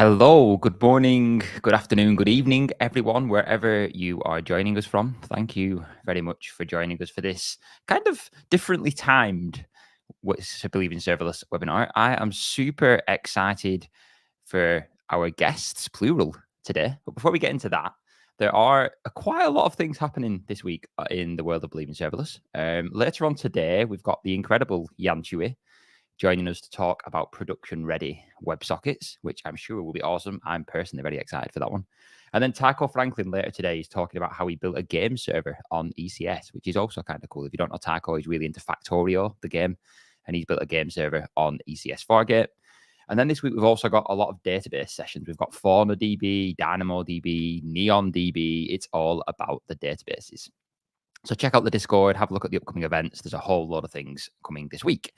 Hello, good morning, good afternoon, good evening, everyone, wherever you are joining us from. Thank you very much for joining us for this kind of differently timed What's to Believe in Serverless webinar. I am super excited for our guests, plural, today. But before we get into that, there are quite a lot of things happening this week in the world of Believe in Serverless. Later on today, we've got the incredible Jan Chui joining us to talk about production-ready WebSockets, which I'm sure will be awesome. I'm personally very excited for that one. And then Tycho Franklin later today is talking about how he built a game server on ECS, which is also kind of cool. If you don't know Tycho, he's really into Factorio, the game, and he's built a game server on ECS Fargate. And then this week, we've also got a lot of database sessions. We've got FaunaDB, DynamoDB, NeonDB. It's all about the databases. So check out the Discord, have a look at the upcoming events. There's a whole lot of things coming this week.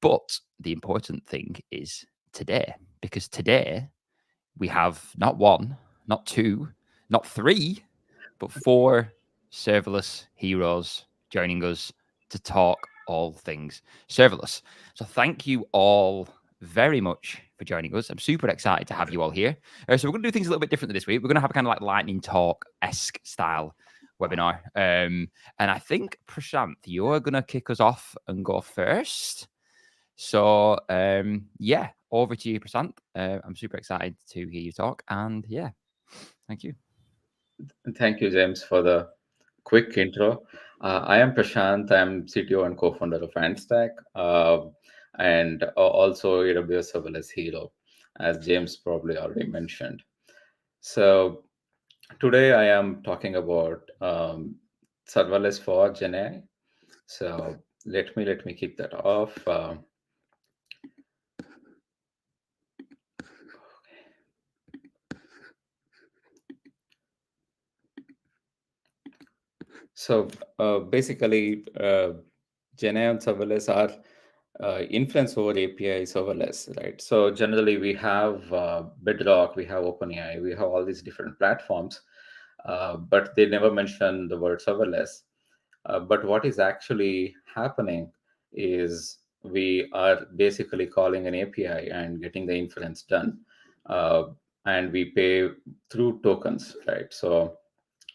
But the important thing is today, because today we have not one, not two, not three, but four serverless heroes joining us to talk all things serverless. So thank you all very much for joining us. I'm super excited to have you all here. So we're going to do things a little bit differently this week. We're going to have a kind of like lightning talk-esque style webinar. And I think, Prashanth, you're going to kick us off and go first. So, yeah, over to you, Prashanth. I'm super excited to hear you talk. And yeah, thank you. Thank you, James, for the quick intro. I am Prashanth. I'm CTO and co-founder of Antstack, and also AWS Serverless Hero, as James probably already mentioned. So today I am talking about serverless for GenAI. So let me kick that off. So basically, GenAI and serverless are influence over API serverless, right? So generally, we have Bedrock, we have OpenAI, we have all these different platforms, but they never mention the word serverless. But what is actually happening is we are basically calling an API and getting the inference done, uh, and we pay through tokens, right? So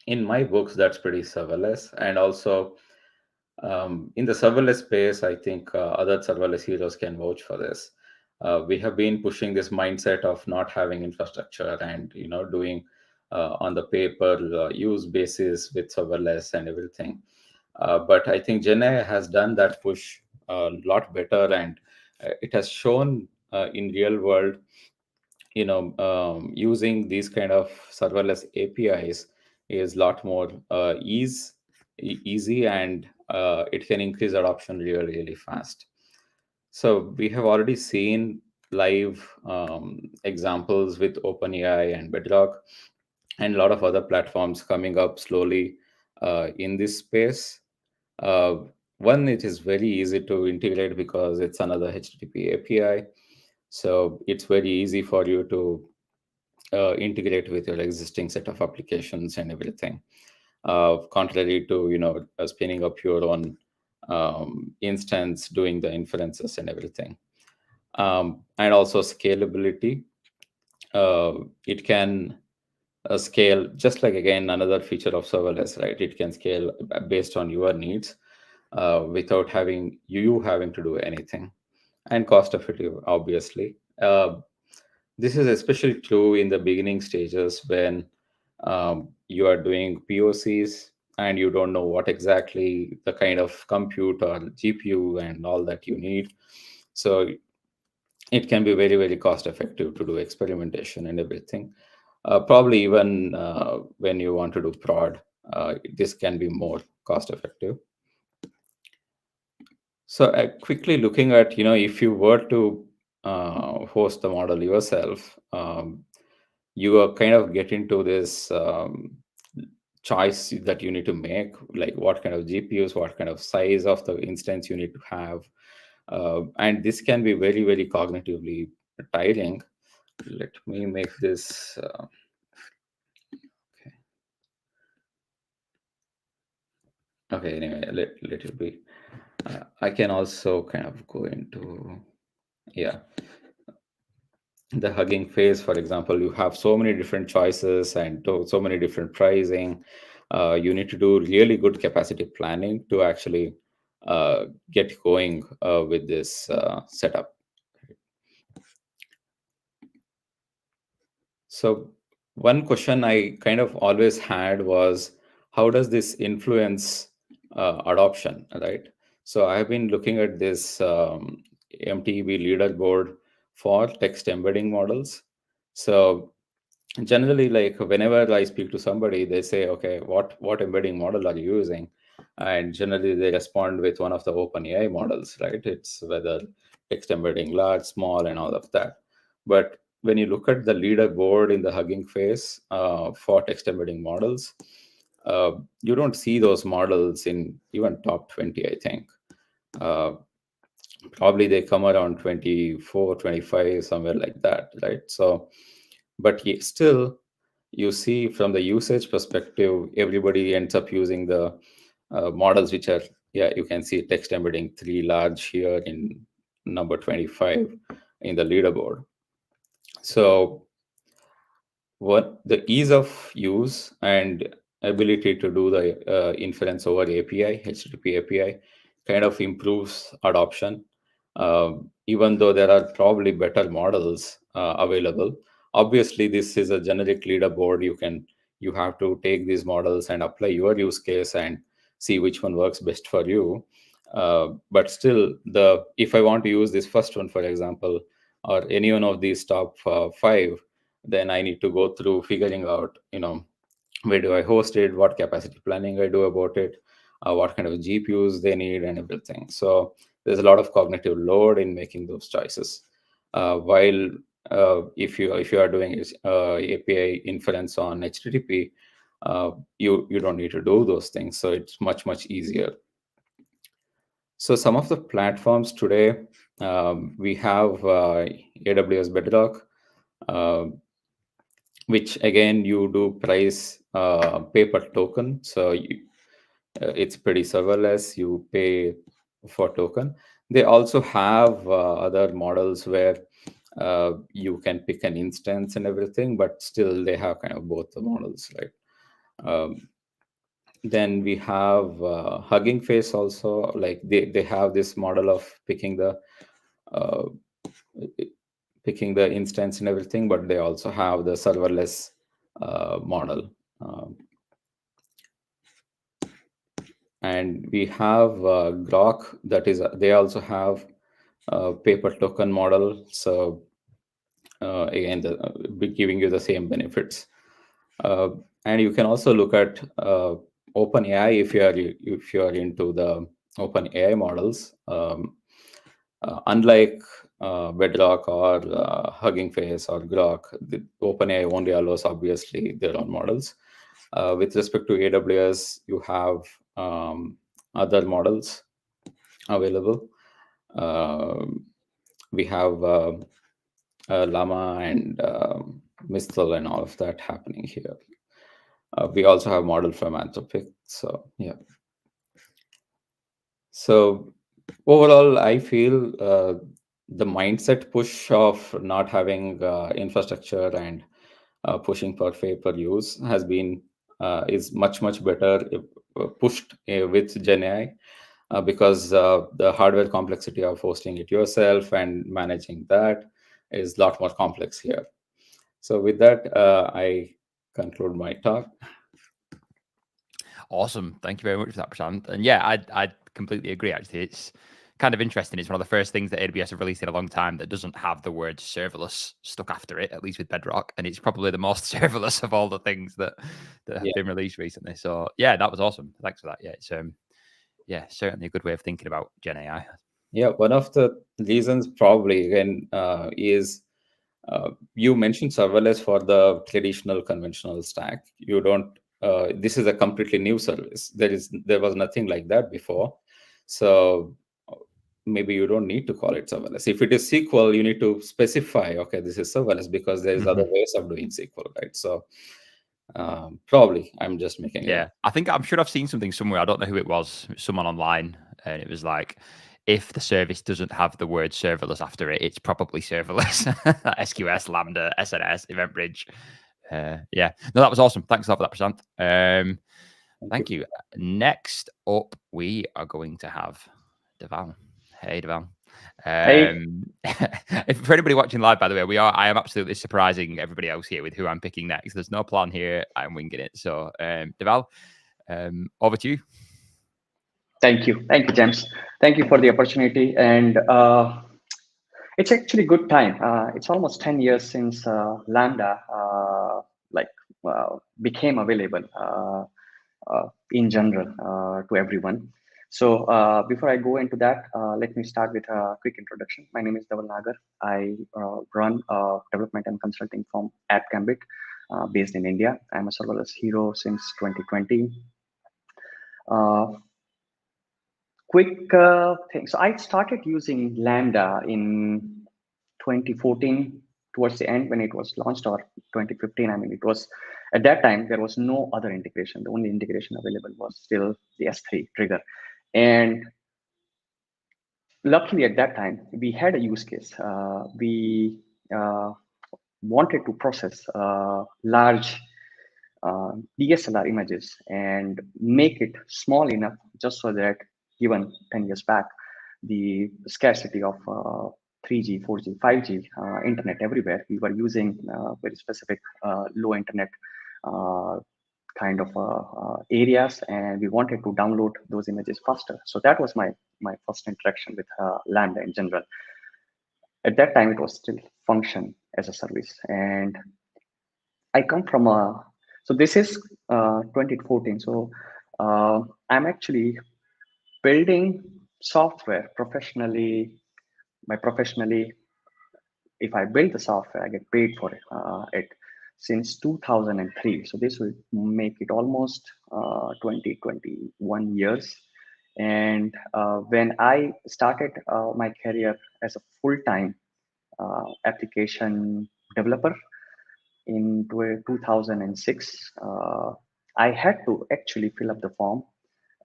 in my books, that's pretty serverless, and also in the serverless space, I think other serverless heroes can vouch for this. We have been pushing this mindset of not having infrastructure and doing on the paper use basis with serverless and everything. But I think GenAI has done that push a lot better, and it has shown in real world, using these kind of serverless APIs is a lot more easy, and it can increase adoption really, really fast. So we have already seen live examples with OpenAI and Bedrock, and a lot of other platforms coming up slowly in this space. Uh, One, it is very easy to integrate because it's another HTTP API. So it's very easy for you to integrate with your existing set of applications and everything. Contrary to spinning up your own instance, doing the inferences and everything, and also scalability. It can scale just like, again, another feature of serverless, right? It can scale based on your needs without having to do anything, and cost effective, obviously. This is especially true in the beginning stages when you are doing POCs and you don't know what exactly the kind of compute or GPU and all that you need. So it can be very, very cost effective to do experimentation and everything. Probably even when you want to do prod, this can be more cost effective. So quickly looking at, if you were to host the model yourself, you are kind of get into this choice that you need to make, like what kind of GPUs, what kind of size of the instance you need to have. And this can be very, very cognitively tiring. Let me make this. Okay. Okay, anyway, let it be. I can also kind of go into, yeah. the Hugging Face, for example, you have so many different choices and so many different pricing. You need to do really good capacity planning to actually get going with this setup. So one question I kind of always had was, how does this influence adoption, right? So I have been looking at this MTB leaderboard for text embedding models. So generally, like whenever I speak to somebody, they say, okay, what embedding model are you using? And generally they respond with one of the OpenAI models, right? It's whether text embedding large, small, and all of that. But when you look at the leaderboard in the Hugging Face for text embedding models, you don't see those models in even top 20, I think. uh, Probably they come around 24, 25, somewhere like that, right? So but still, you see from the usage perspective, everybody ends up using the models which are, yeah, you can see text embedding 3 large here in number 25 in the leaderboard. So what the ease of use and ability to do the inference over API, HTTP API, kind of improves adoption. Even though there are probably better models available, obviously this is a generic leaderboard. You have to take these models and apply your use case and see which one works best for you. But still, the if I want to use this first one, for example, or any one of these top five, then I need to go through figuring out, where do I host it, what capacity planning I do about it, what kind of GPUs they need, and everything. So there's a lot of cognitive load in making those choices. While if you are doing API inference on HTTP, you don't need to do those things. So it's much easier. So some of the platforms today, we have AWS Bedrock, uh, which again you do price pay per token. So it's pretty serverless. You pay for token. They also have other models where you can pick an instance and everything, but still they have kind of both the models, right? Um, then we have Hugging Face also. Like they have this model of uh, picking the instance and everything, but they also have the serverless model. And we have Grok, that is, they also have paper token model. So again, giving you the same benefits. Uh, and you can also look at OpenAI if you are into the OpenAI models. Unlike Bedrock or Hugging Face or Grok, the OpenAI only allows obviously their own models. With respect to AWS, you have other models available. Um we have Llama and Mistral and all of that happening here. We also have model from Anthropic. So yeah. So overall, I feel the mindset push of not having infrastructure and pushing per pay per use has been is much better pushed with Gen AI, because the hardware complexity of hosting it yourself and managing that is a lot more complex here. So with that, I conclude my talk. Awesome. Thank you very much for that, Prashant. And yeah, I completely agree. Actually, it's kind of interesting. It's one of the first things that AWS have released in a long time that doesn't have the word serverless stuck after it, at least with Bedrock. And it's probably the most serverless of all the things that have Yeah, been released recently. So yeah, that was awesome. Thanks for that. Yeah, it's yeah, certainly a good way of thinking about Gen AI. yeah. One of the reasons probably again is you mentioned serverless for the traditional conventional stack. You don't. This is a completely new service. There was nothing like that before. So maybe you don't need to call it serverless. If it is SQL, you need to specify, okay, this is serverless because there is other Mhm. ways of doing SQL, right? So probably I'm just making it up. Yeah, I think I'm sure I've seen something somewhere. I don't know who it was. Someone online, and it was like if the service doesn't have the word serverless after it, it's probably serverless. SQS, Lambda, SNS, EventBridge. Yeah, no, that was awesome. Thanks a lot for that, Prashanth. Thank you. Next up, we are going to have Dhaval. Hey, Dhaval. Hey. For anybody watching live, by the way, I am absolutely surprising everybody else here with who I'm picking next. There's no plan here. I'm winging it. So, Dhaval, over to you. Thank you, James. Thank you for the opportunity, and it's actually good time. It's almost 10 years since Lambda became available in general to everyone. So before I go into that, let me start with a quick introduction. My name is Dhaval Nagar. I run a development and consulting firm at Gambit, based in India. I'm a serverless hero since 2020. Quick thing. So I started using Lambda in 2014 towards the end when it was launched, or 2015. I mean, it was at that time there was no other integration. The only integration available was still the S3 trigger, and luckily at that time we had a use case. We wanted to process large DSLR images and make it small enough just so that, given 10 years back, the scarcity of 3G, 4G, 5G internet everywhere, we were using very specific low internet kind of areas, and we wanted to download those images faster. So that was my first interaction with Lambda in general. At that time, it was still function as a service, and I come from a, so this is 2014. So I'm actually building software professionally. By professionally, if I build the software, I get paid for it since 2003. So this will make it almost 21 years. And when I started my career as a full-time application developer in 2006, I had to actually fill up the form,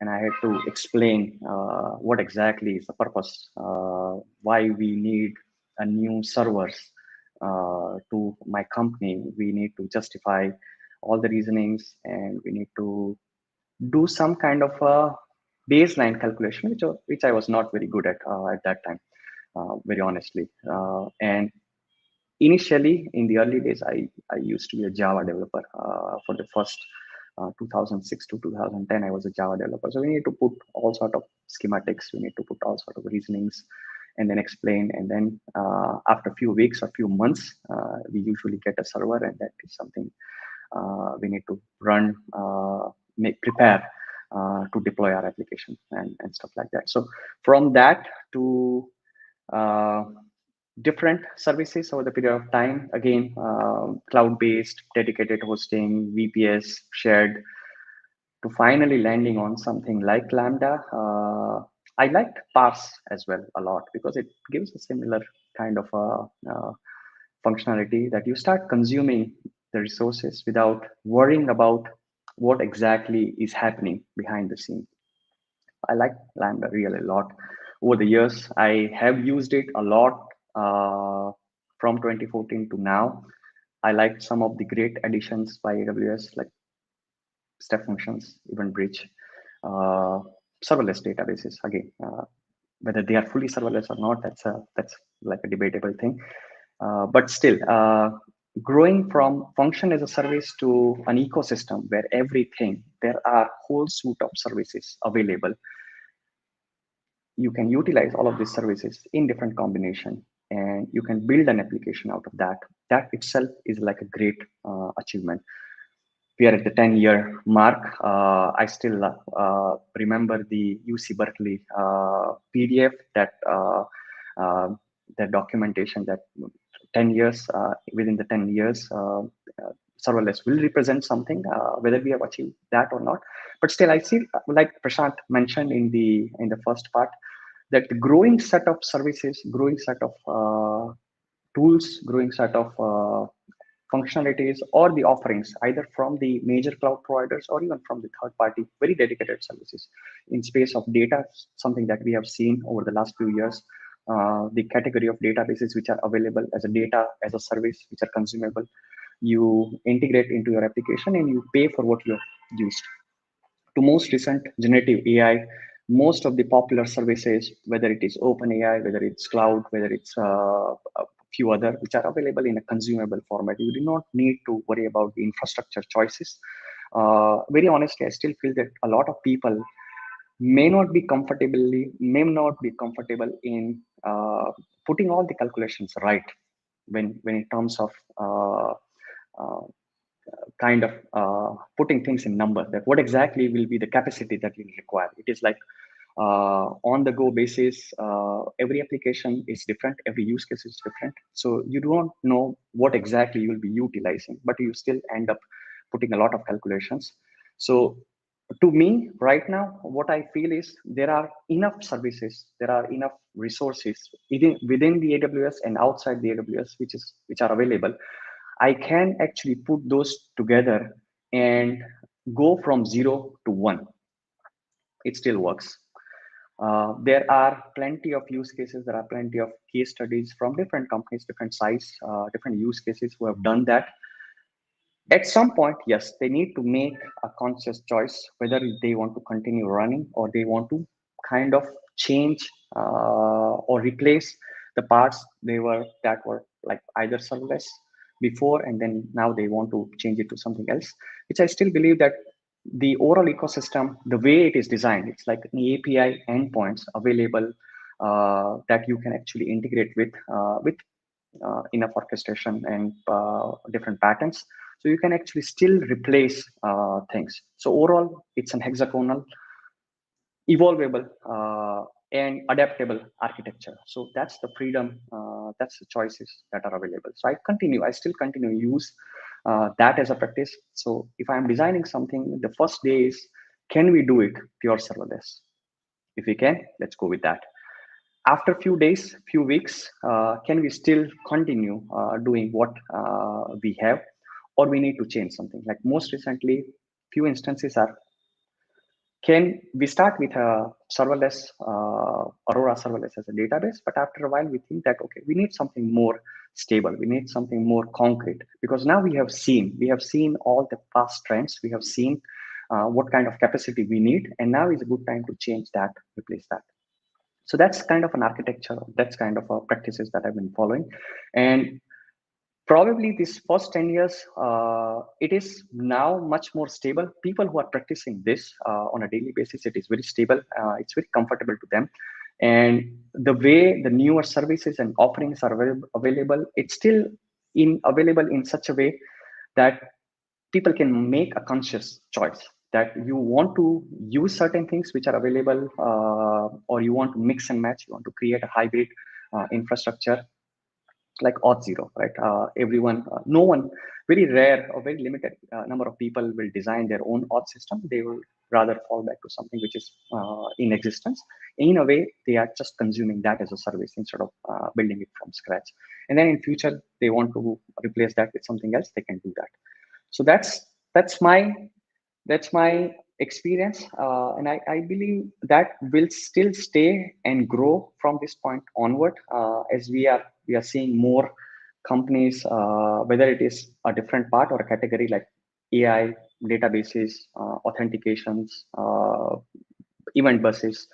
and I had to explain what exactly is the purpose, why we need a new servers to my company. We need to justify all the reasonings, and we need to do some kind of a baseline calculation, which I was not very good at that time, very honestly. And initially, in the early days, I used to be a Java developer for the first 2006 to 2010. I was a Java developer. So we need to put all sort of schematics. We need to put all sort of reasonings, and then explain. And then after a few weeks or few months, we usually get a server, and that is something we need to run, prepare to deploy our application and stuff like that. So from that to different services over the period of time, again, cloud-based, dedicated hosting, VPS, shared, to finally landing on something like Lambda. I liked Parse as well a lot because it gives a similar kind of functionality that you start consuming the resources without worrying about what exactly is happening behind the scene. I like Lambda really a lot. Over the years, I have used it a lot from 2014 to now. I like some of the great additions by AWS, like step functions, EventBridge, serverless databases. Again, whether they are fully serverless or not, that's like a debatable thing. But still, growing from function as a service to an ecosystem where there are whole suite of services available. You can utilize all of these services in different combination, and you can build an application out of that. That itself is like a great achievement. We are at the 10-year mark. I still remember the UC Berkeley PDF, that documentation, that 10 years, within the 10 years, serverless will represent something, whether we have achieved that or not. But still, I see, like Prashanth mentioned in the first part, that the growing set of services, growing set of tools, growing set of functionalities or the offerings, either from the major cloud providers or even from the third party, very dedicated services. In space of data, something that we have seen over the last few years, the category of databases which are available as a data, as a service, which are consumable, you integrate into your application and you pay for what you have used. To most recent generative AI, most of the popular services, whether it is OpenAI, whether it's cloud, whether it's a few other, which are available in a consumable format. You do not need to worry about the infrastructure choices. Very honestly, I still feel that a lot of people may not be comfortable in putting all the calculations right when in terms of uh, kind of putting things in numbers, that what exactly will be the capacity that you require. It is like on the go basis, every application is different, every use case is different, so you don't know what exactly you will be utilizing, but you still end up putting a lot of calculations. So to me right now, what I feel is there are enough services, there are enough resources within the AWS and outside the AWS which are available. I can actually put those together and go from 0 to 1. It still works. There are plenty of use cases, there are plenty of case studies from different companies, different size, different use cases who have done that. At some point, yes, they need to make a conscious choice whether they want to continue running or they want to kind of change or replace the parts that were like either serverless before, and then now they want to change it to something else, which I still believe that the overall ecosystem, the way it is designed, it's like an API endpoints available that you can actually integrate with enough orchestration and different patterns. So you can actually still replace things. So overall, it's an hexagonal, evolvable, and adaptable architecture. So that's the freedom, that's the choices that are available. So I still continue to use that as a practice. So if I'm designing something, the first day is, can we do it pure serverless? If we can, let's go with that. After a few days, few weeks, can we still continue doing what we have, or we need to change something? Like most recently, few instances are, can we start with a serverless, Aurora serverless as a database, but after a while we think that, okay, we need something more stable, we need something more concrete, because now we have seen all the past trends, we have seen what kind of capacity we need, and now is a good time to change that, replace that. So that's kind of an architecture, that's kind of practices that I've been following. And probably this first 10 years, it is now much more stable. People who are practicing this on a daily basis, it is very stable. It's very comfortable to them. And the way the newer services and offerings are available, it's still available in such a way that people can make a conscious choice that you want to use certain things which are available, or you want to mix and match, you want to create a hybrid infrastructure like Auth0, right? Everyone, no one, very rare or very limited number of people will design their own auth system. They will rather fall back to something which is in existence. In a way, they are just consuming that as a service instead of building it from scratch. And then in future, they want to replace that with something else, they can do that. So that's my experience, and I believe that will still stay and grow from this point onward, as we are seeing more companies, whether it is a different part or a category like AI, databases, authentications, event buses,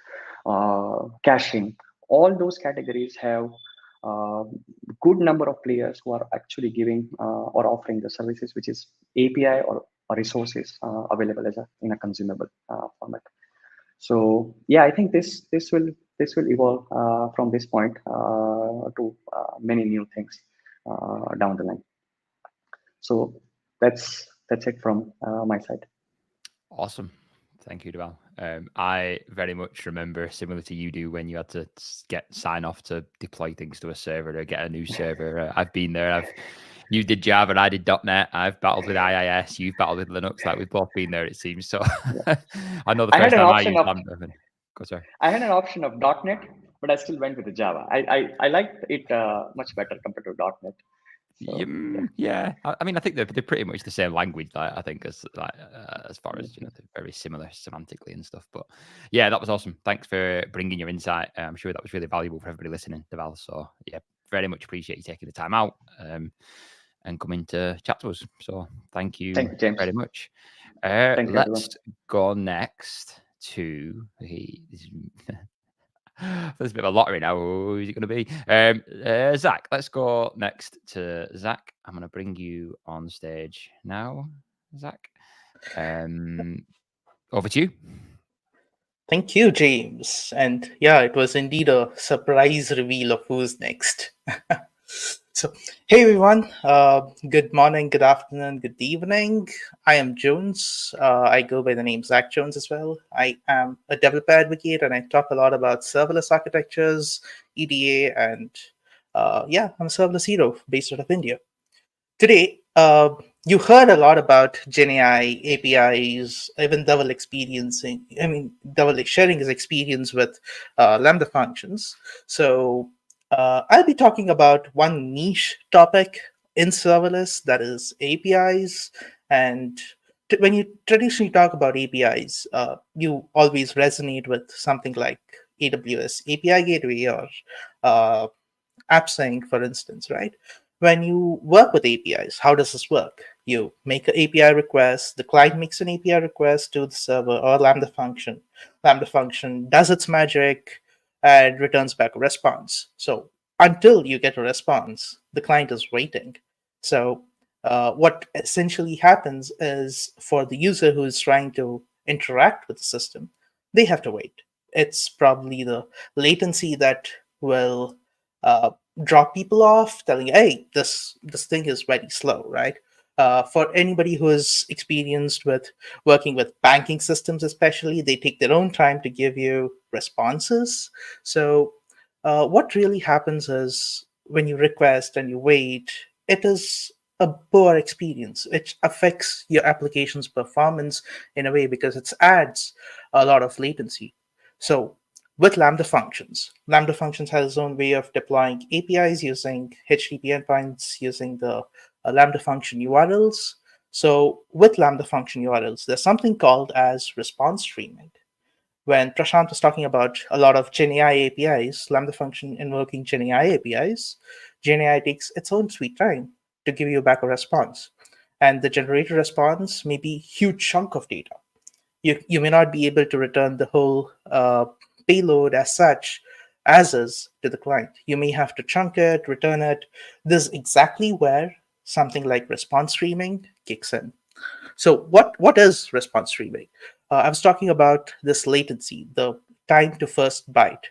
caching. All those categories have a good number of players who are actually giving or offering the services, which is API or resources available as in a consumable format. So yeah, I think this will evolve from this point to many new things down the line. So that's it from my side. Awesome. Thank you, Dhaval. I very much remember, similar to you do, when you had to get sign off to deploy things to a server or get a new server. I've been there. You did Java and I did .NET. I've battled with IIS. You've battled with Linux. Like we've both been there, it seems. So I know the first time I used Lambda. Go, sorry. I had an option of .NET, but I still went with the Java. I liked it much better compared to .NET. So Yeah. I mean, I think they're pretty much the same language. I think as far as they're very similar semantically and stuff. But yeah, that was awesome. Thanks for bringing your insight. I'm sure that was really valuable for everybody listening, Dhaval. So yeah, very much appreciate you taking the time out and coming to chat to us. So thank you thank you, James. very much. Thank you, everyone. Let's go next to there's a bit of a lottery now. Who's it going to be? Zach, let's go next to Zach. I'm going to bring you on stage now, Zach. Over to you. Thank you, James. And yeah, it was indeed a surprise reveal of who's next. So, hey everyone, good morning, good afternoon, good evening. I am Jones. I go by the name Zach Jones as well. I am a developer advocate and I talk a lot about serverless architectures, EDA, and yeah, I'm a serverless hero based out of India. Today, you heard a lot about GenAI APIs, even Dhaval Dhaval sharing his experience with Lambda functions. So I'll be talking about one niche topic in serverless, that is APIs. And when you traditionally talk about APIs, you always resonate with something like AWS API Gateway or AppSync, for instance, right? When you work with APIs, how does this work? You make an API request, the client makes an API request to the server or Lambda function. Lambda function does its magic and returns back a response. So until you get a response, the client is waiting. So what essentially happens is for the user who is trying to interact with the system, they have to wait. It's probably the latency that will drop people off, telling, hey, this thing is very slow, right? For anybody who is experienced with working with banking systems, especially, they take their own time to give you responses. So what really happens is when you request and you wait, it is a poor experience. It affects your application's performance in a way because it adds a lot of latency. So with Lambda functions has its own way of deploying APIs using HTTP endpoints using the Lambda function URLs. So with Lambda function URLs, there's something called as response streaming. When Prashanth was talking about a lot of GenAI APIs, Lambda function invoking GenAI APIs, GenAI takes its own sweet time to give you back a response. And the generated response may be a huge chunk of data. You may not be able to return the whole payload as such as is to the client. You may have to chunk it, return it. This is exactly where something like response streaming kicks in. So what is response streaming? I was talking about this latency, the time to first byte.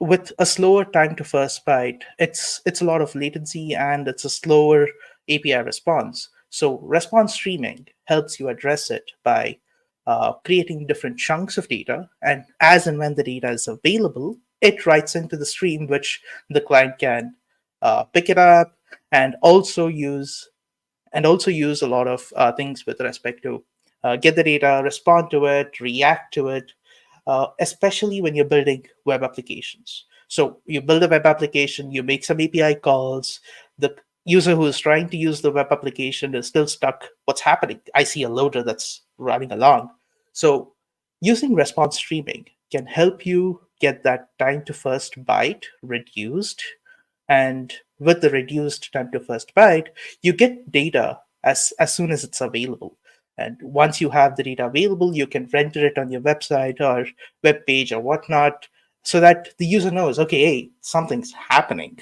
With a slower time to first byte, it's a lot of latency and it's a slower API response. So response streaming helps you address it by creating different chunks of data, and as and when the data is available, it writes into the stream, which the client can pick it up and also use a lot of things with respect to get the data, respond to it, react to it, especially when you're building web applications. So you build a web application, you make some API calls, the user who is trying to use the web application is still stuck. What's happening? I see a loader that's running along. So using response streaming can help you get that time to first byte reduced. And with the reduced time to first byte, you get data as soon as it's available. And once you have the data available, you can render it on your website or web page or whatnot, so that the user knows, okay, hey, something's happening.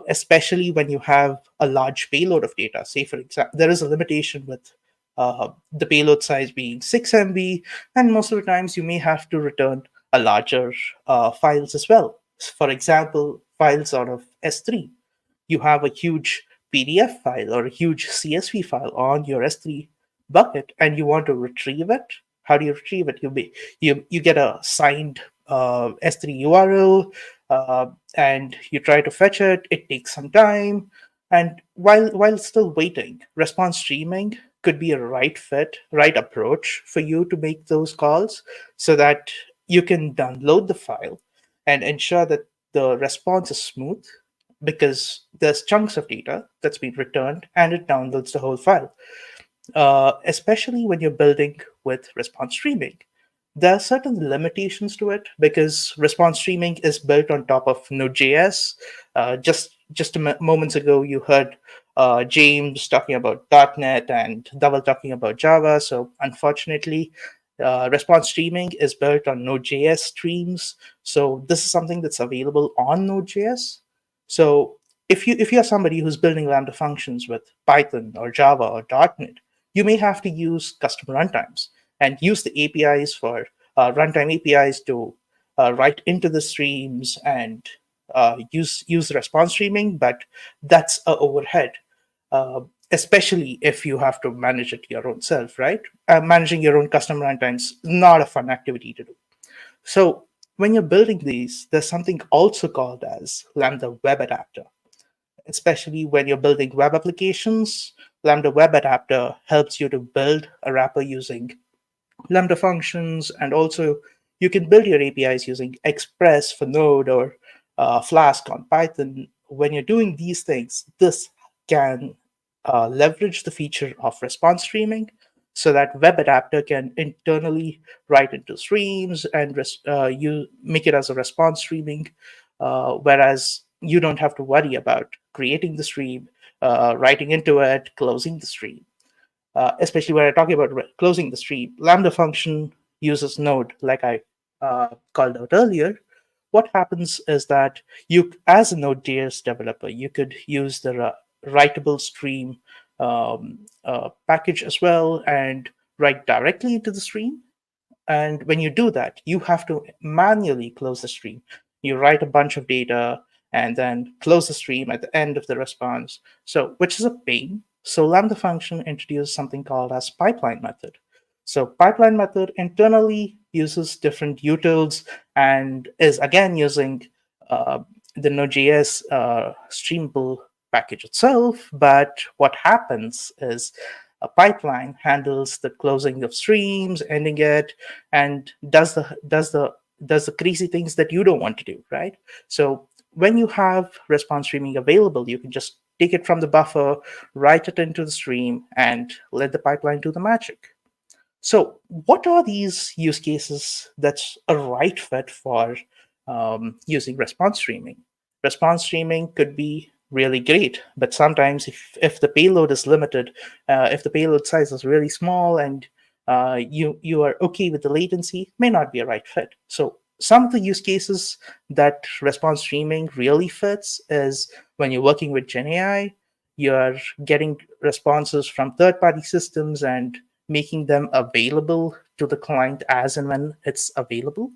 Especially when you have a large payload of data. Say, for example, there is a limitation with the payload size being 6 MB, and most of the times you may have to return a larger files as well. For example, files out of S3. You have a huge PDF file or a huge CSV file on your S3 bucket, and you want to retrieve it. How do you retrieve it? You get a signed S3 URL, and you try to fetch it. It takes some time, and while still waiting, response streaming could be a right fit, right approach for you to make those calls, so that you can download the file and ensure that the response is smooth because there's chunks of data that's been returned and it downloads the whole file. Especially when you're building with response streaming, there are certain limitations to it because response streaming is built on top of Node.js. Just moments ago, you heard James talking about .NET and Dhaval talking about Java. So unfortunately, response streaming is built on Node.js streams. So this is something that's available on Node.js. So if you're somebody who's building Lambda functions with Python or Java or .NET, you may have to use custom runtimes and use the APIs for runtime APIs to write into the streams and use response streaming, but that's a overhead, especially if you have to manage it your own self, right? Managing your own custom runtimes not a fun activity to do. So when you're building these, there's something also called as Lambda Web Adapter. Especially when you're building web applications, Lambda Web Adapter helps you to build a wrapper using Lambda functions, and also you can build your APIs using Express for Node or Flask on Python. When you're doing these things, this can leverage the feature of response streaming so that Web Adapter can internally write into streams and you make it as a response streaming, whereas you don't have to worry about creating the stream, writing into it, closing the stream. Especially when I'm talking about closing the stream, Lambda function uses Node, like I called out earlier. What happens is that you, as a Node.js developer, you could use the writable stream package as well and write directly into the stream. And when you do that, you have to manually close the stream. You write a bunch of data and then close the stream at the end of the response. So, which is a pain. So Lambda function introduced something called as pipeline method. So pipeline method internally uses different utils and is again using the Node.js streamable package itself. But what happens is a pipeline handles the closing of streams, ending it, and does the crazy things that you don't want to do, right? So when you have response streaming available, you can just take it from the buffer, write it into the stream, and let the pipeline do the magic. So what are these use cases that's a right fit for using response streaming? Response streaming could be really great, but sometimes if the payload is limited, if the payload size is really small and you are okay with the latency, may not be a right fit. So some of the use cases that response streaming really fits is when you're working with GenAI, you're getting responses from third-party systems and making them available to the client as and when it's available.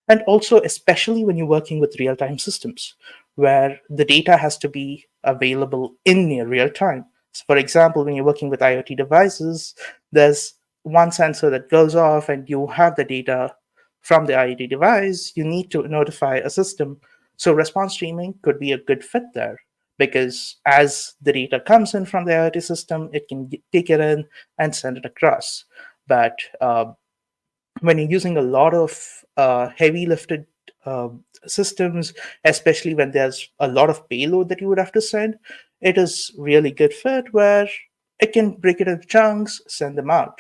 And also, especially when you're working with real-time systems, where the data has to be available in near real time. So for example, when you're working with IoT devices, there's one sensor that goes off and you have the data from the IoT device, you need to notify a system. So response streaming could be a good fit there because as the data comes in from the IoT system, it can take it in and send it across. But when you're using a lot of heavy lifted systems, especially when there's a lot of payload that you would have to send, it is really good fit where it can break it into chunks, send them out.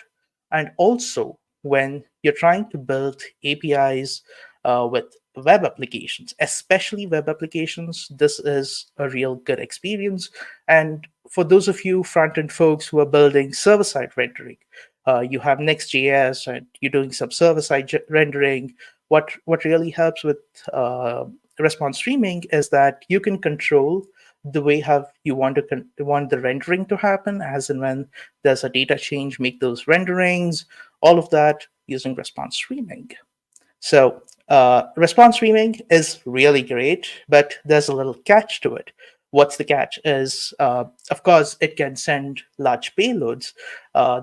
And also, when you're trying to build APIs with web applications, especially web applications, this is a real good experience. And for those of you front-end folks who are building server-side rendering, you have Next.js and you're doing some server-side rendering. What really helps with response streaming is that you can control the way how you want the rendering to happen, as and when there's a data change, make those renderings, all of that using response streaming. So response streaming is really great, but there's a little catch to it. What's the catch is, of course, it can send large payloads.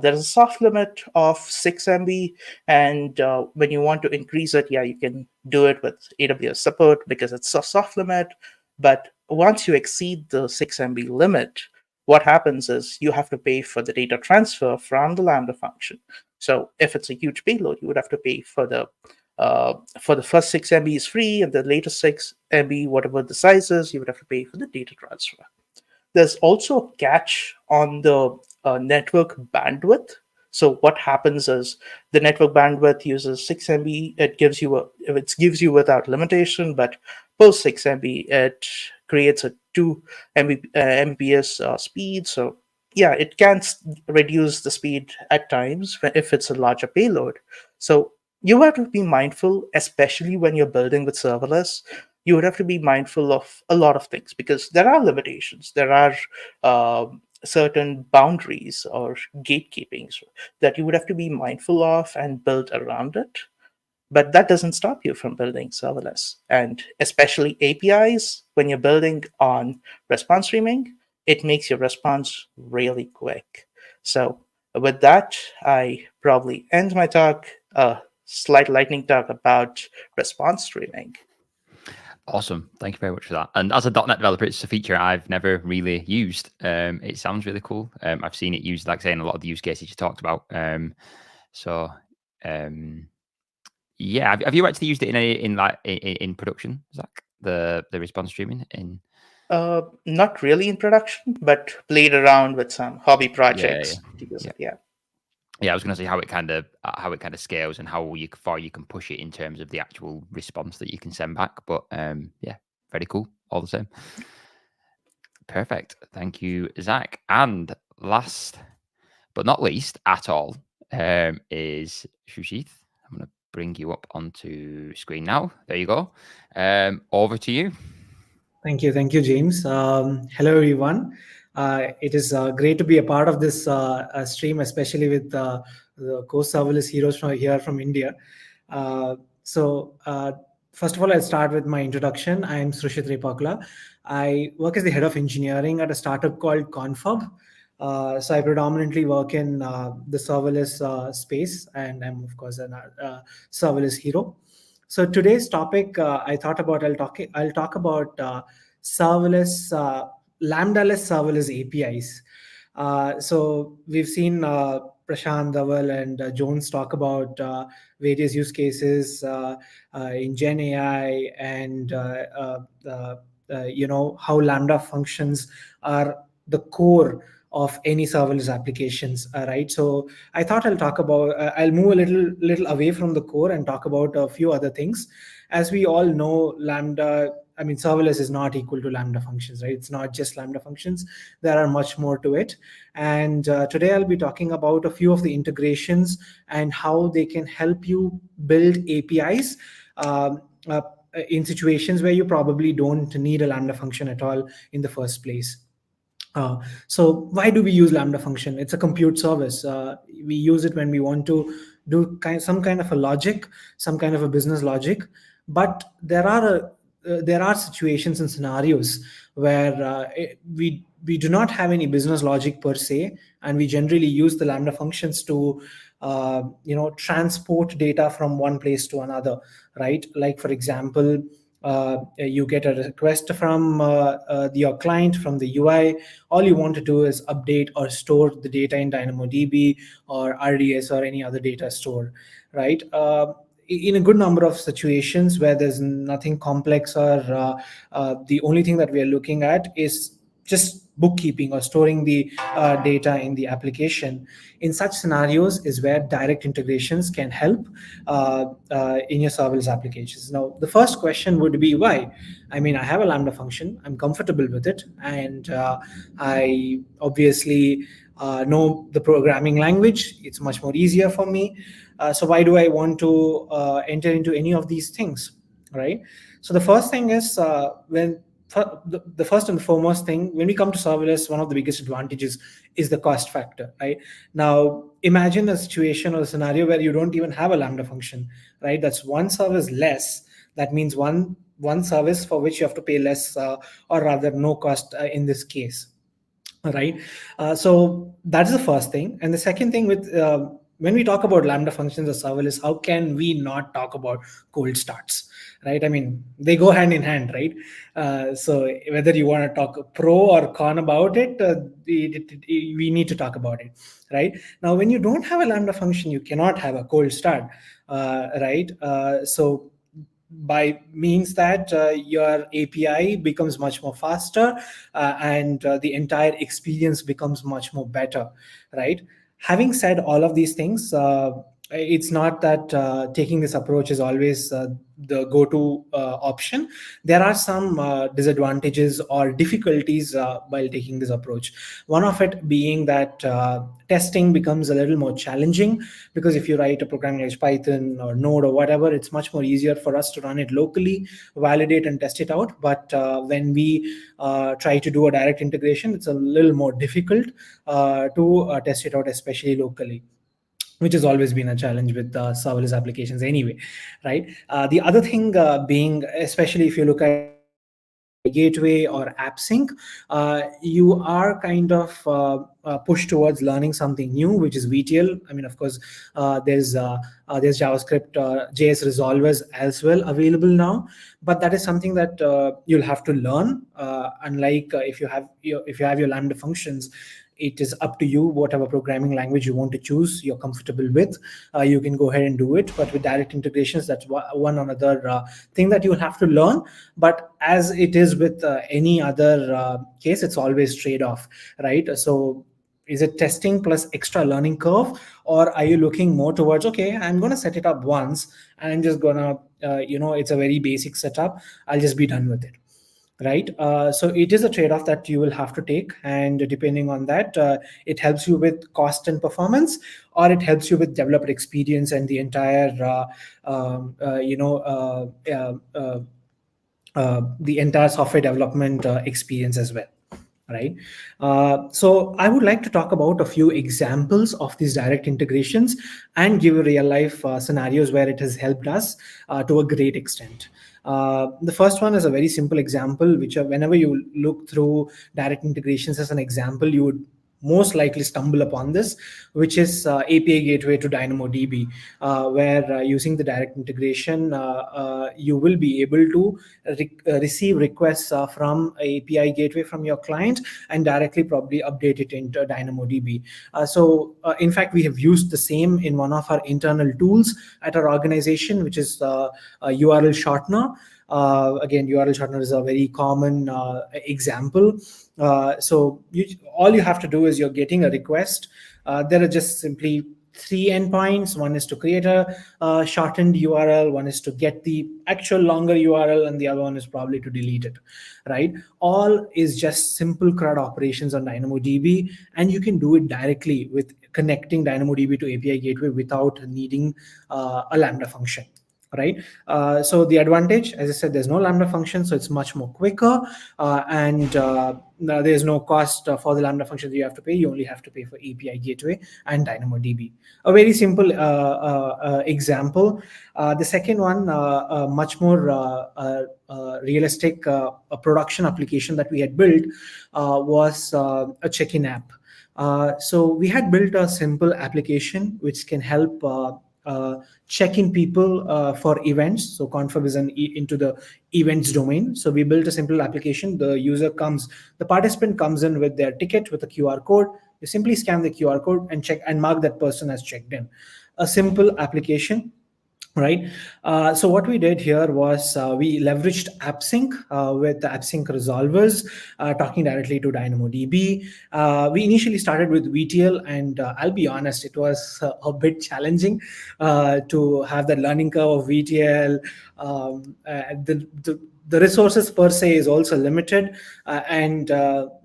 There's a soft limit of 6 MB, and when you want to increase it, yeah, you can do it with AWS support because it's a soft limit. But once you exceed the 6 MB limit, what happens is you have to pay for the data transfer from the Lambda function. So if it's a huge payload, you would have to pay for the For the first 6 MB is free, and the later 6 MB, whatever the size is, you would have to pay for the data transfer. There's also a catch on the network bandwidth. So what happens is the network bandwidth uses 6 MB. It gives you without limitation, but post 6 MB, it creates a 2 Mbps speed. So yeah, it can reduce the speed at times if it's a larger payload. So you have to be mindful, especially when you're building with serverless. You would have to be mindful of a lot of things because there are limitations. There are certain boundaries or gatekeepings that you would have to be mindful of and build around it. But that doesn't stop you from building serverless. And especially APIs, when you're building on response streaming, it makes your response really quick. So with that, I probably end my talk, slight lightning talk about response streaming. Awesome. Thank you very much for that. And as a .NET developer, it's a feature I've never really used. It sounds really cool. I've seen it used, like I say, in a lot of the use cases you talked about. Yeah, have you actually used it in production, Zach? The response streaming in? Not really in production, but played around with some hobby projects. Yeah, I was going to say how it kind of scales and how far you can push it in terms of the actual response that you can send back. But yeah, very cool. All the same. Perfect. Thank you, Zach. And last but not least at all is Srushith. I'm going to bring you up onto screen now. There you go. Over to you. Thank you, James. Hello, everyone. It is great to be a part of this stream, especially with the co-serverless heroes from India. First of all, I'll start with my introduction. I'm Srushith R. I work as the head of engineering at a startup called Confub. So I predominantly work in the serverless space, and I'm of course a serverless hero. So today's topic, I'll talk about serverless, Lambda-less serverless APIs. So we've seen Prashanth, Dhaval, and Jones talk about various use cases in Gen AI and how Lambda functions are the core of any serverless applications, right? So I thought I'll talk about, I'll move a little away from the core and talk about a few other things. As we all know, serverless is not equal to Lambda functions, right? It's not just Lambda functions. There are much more to it. And today I'll be talking about a few of the integrations and how they can help you build APIs in situations where you probably don't need a Lambda function at all in the first place. So why do we use Lambda function? It's a compute service. We use it when we want to do some kind of a logic, some kind of a business logic. But there are situations and scenarios where we do not have any business logic per se, and we generally use the Lambda functions to transport data from one place to another, right? Like for example, you get a request from your client from the UI. All you want to do is update or store the data in DynamoDB or RDS or any other data store, right? In a good number of situations where there's nothing complex or the only thing that we are looking at is just bookkeeping or storing the data in the application. In such scenarios is where direct integrations can help in your serverless applications. Now, the first question would be why? I have a Lambda function. I'm comfortable with it. And I obviously know the programming language. It's much more easier for me. So why do I want to enter into any of these things, right? So the first thing is the first and foremost thing, when we come to serverless, one of the biggest advantages is the cost factor, right? Now, imagine a situation or a scenario where you don't even have a Lambda function, right? That's one service less. That means one service for which you have to pay less, or rather no cost in this case, right? So that's the first thing. And the second thing with when we talk about Lambda functions or serverless, how can we not talk about cold starts, right? I mean, they go hand in hand, right? So whether you want to talk pro or con about it, we need to talk about it, right? Now, when you don't have a Lambda function, you cannot have a cold start, right? So by means that your API becomes much more faster, and the entire experience becomes much more better, right? Having said all of these things, it's not that taking this approach is always the go-to option. There are some disadvantages or difficulties while taking this approach. One of it being that testing becomes a little more challenging, because if you write a programming language, Python or Node or whatever, it's much more easier for us to run it locally, validate and test it out. But when we try to do a direct integration, it's a little more difficult to test it out, especially locally, which has always been a challenge with serverless applications anyway, right? The other thing being, especially if you look at API gateway or AppSync, you are kind of pushed towards learning something new, which is VTL. I mean, of course, there's JavaScript, JS resolvers as well available now, but that is something that you'll have to learn. Unlike if you have your Lambda functions, it is up to you whatever programming language you want to choose, you're comfortable with, you can go ahead and do it. But with direct integrations, that's one another thing that you'll have to learn. But as it is with any other case, it's always trade-off, right? So is it testing plus extra learning curve, or are you looking more towards, okay, I'm going to set it up once and I'm just going to it's a very basic setup, I'll just be done with it, right? So it is a trade-off that you will have to take, and depending on that, it helps you with cost and performance, or it helps you with developer experience and the entire the entire software development experience as well, right? So I would like to talk about a few examples of these direct integrations and give you real life scenarios where it has helped us to a great extent. The first one is a very simple example, which whenever you look through direct integrations as an example, you would most likely stumble upon this, which is API gateway to DynamoDB, where using the direct integration, you will be able to receive requests from API gateway from your client and directly probably update it into DynamoDB. So in fact, we have used the same in one of our internal tools at our organization, which is a URL shortener. Again, URL shortener is a very common example. So all you have to do is you're getting a request. There are just simply 3 endpoints. One is to create a shortened URL, one is to get the actual longer URL, and the other one is probably to delete it, right? All is just simple CRUD operations on DynamoDB, and you can do it directly with connecting DynamoDB to API gateway without needing a Lambda function. Right. So the advantage, as I said, there's no Lambda function, so it's much more quicker, and there's no cost for the Lambda function that you have to pay. You only have to pay for API gateway and DynamoDB. A very simple example. The second one, much more realistic, a production application that we had built was a check-in app. So we had built a simple application which can help check in people for events. So Confab is into the events domain. So we built a simple application. The participant comes in with their ticket with a QR code. You simply scan the QR code and check and mark that person as checked in. A simple application. Right. So what we did here was we leveraged AppSync with the AppSync resolvers, talking directly to DynamoDB. We initially started with VTL, and I'll be honest, it was a bit challenging to have that learning curve of VTL. The resources per se is also limited, and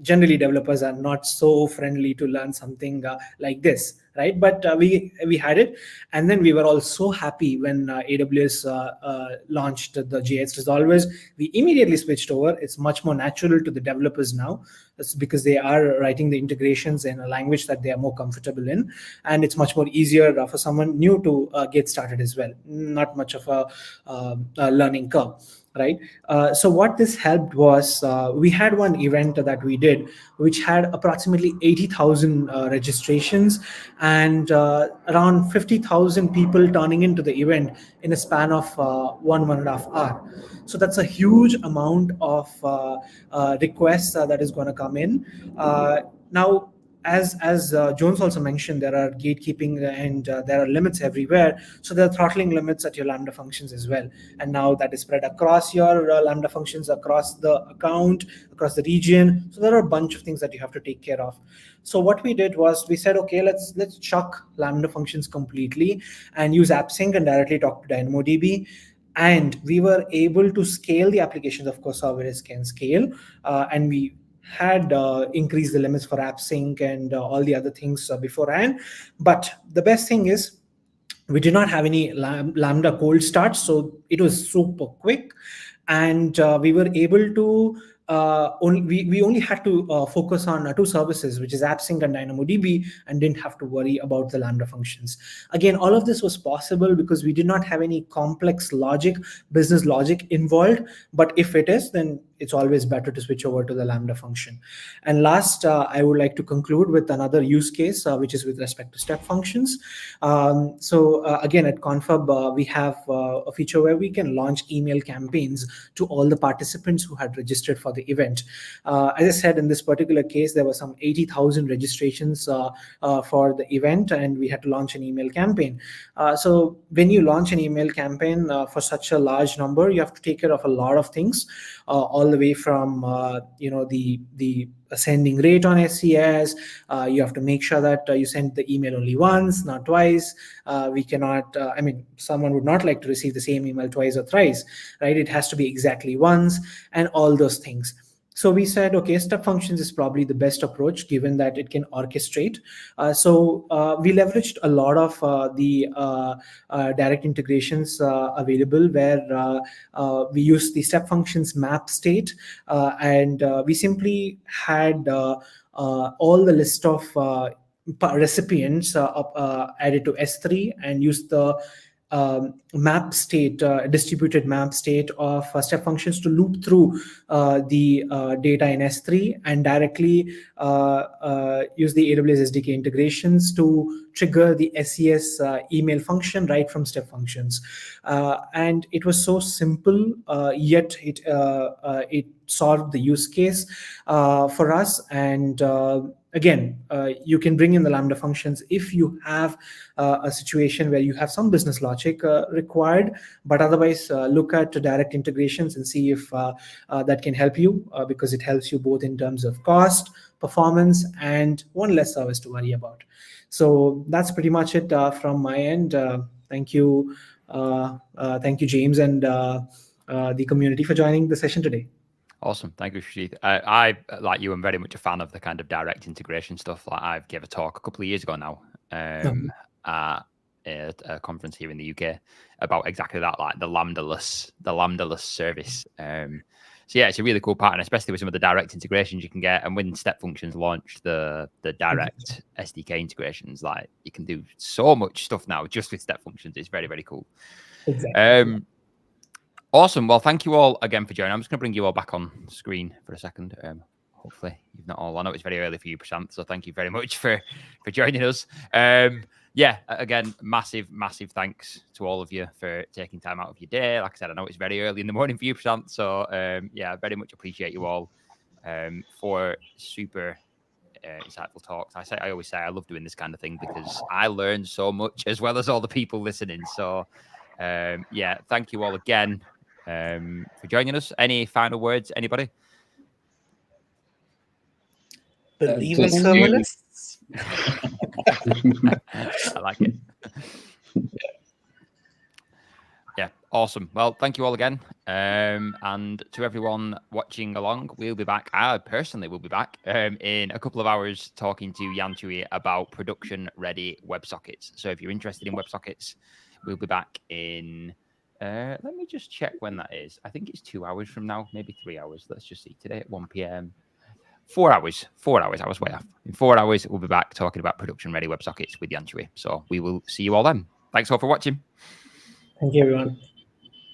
generally developers are not so friendly to learn something like this, right? But we had it, and then we were all so happy when AWS launched the JS resolvers. We immediately switched over. It's much more natural to the developers now. That's because they are writing the integrations in a language that they are more comfortable in, and it's much more easier for someone new to get started as well. Not much of a learning curve. right? So what this helped was we had one event that we did, which had approximately 80,000 registrations and around 50,000 people turning into the event in a span of 1.5 hour. So that's a huge amount of requests that is going to come in. Now, as Jones also mentioned, there are gatekeeping and there are limits everywhere. So there are throttling limits at your Lambda functions as well. And now that is spread across your Lambda functions, across the account, across the region. So there are a bunch of things that you have to take care of. So what we did was we said, okay, let's chuck Lambda functions completely and use AppSync and directly talk to DynamoDB. And we were able to scale the applications. Of course, Serverless can scale, and we had increased the limits for AppSync and all the other things beforehand. But the best thing is we did not have any Lambda cold starts, so it was super quick, and we were able to we only had to focus on two services, which is AppSync and DynamoDB, and didn't have to worry about the Lambda functions. Again, all of this was possible because we did not have any complex logic, business logic involved. But if it is, then it's always better to switch over to the Lambda function. And last, I would like to conclude with another use case, which is with respect to step functions. Again, at Confab, we have a feature where we can launch email campaigns to all the participants who had registered for the event. As I said, in this particular case, there were some 80,000 registrations for the event, and we had to launch an email campaign. So when you launch an email campaign for such a large number, you have to take care of a lot of things, all the way from the sending rate on SCS. You have to make sure that you send the email only once, not twice. We cannot, someone would not like to receive the same email twice or thrice, right? It has to be exactly once, and all those things. So we said, okay, step functions is probably the best approach given that it can orchestrate. So we leveraged a lot of the direct integrations available where we used the step functions map state, and we simply had all the list of recipients added to S3 and used the map state, distributed map state of step functions to loop through the data in S3 and directly use the AWS SDK integrations to trigger the SES email function right from step functions. And it was so simple, yet it solved the use case for us. And again, you can bring in the Lambda functions if you have a situation where you have some business logic required, but otherwise look at direct integrations and see if that can help you, because it helps you both in terms of cost, performance, and one less service to worry about. So that's pretty much it from my end. Thank you, James, and the community for joining the session today. Awesome. Thank you, Srushith. I, like you, am very much a fan of the kind of direct integration stuff. Like I gave a talk a couple of years ago now at a conference here in the UK about exactly that, like the Lambda-less service. So yeah, it's a really cool part, and especially with some of the direct integrations you can get. And when step functions launch the direct SDK integrations, like you can do so much stuff now just with step functions. It's very, very cool. Exactly. Awesome. Well, thank you all again for joining. I'm just going to bring you all back on screen for a second. Hopefully you've not all. I know it's very early for you, Prashanth, so thank you very much for joining us. Yeah, again, massive thanks to all of you for taking time out of your day. Like I said, I know it's very early in the morning for you, Prashanth, so yeah, very much appreciate you all for super insightful talks. I always say I love doing this kind of thing because I learn so much as well as all the people listening. So yeah, thank you all again for joining us. Any final words, anybody? Believe in serverless. I like it. Yeah, awesome. Well, thank you all again. And to everyone watching along, we'll be back. I personally will be back in a couple of hours talking to Jan Chui about production-ready WebSockets. So if you're interested in WebSockets, we'll be back in, let me just check when that is. I think it's 2 hours from now, maybe 3 hours. Let's just see. Today at 1 p.m. 4 hours. 4 hours. I was way off. In 4 hours, we'll be back talking about production-ready WebSockets with Jan Chui. So we will see you all then. Thanks all for watching. Thank you, everyone.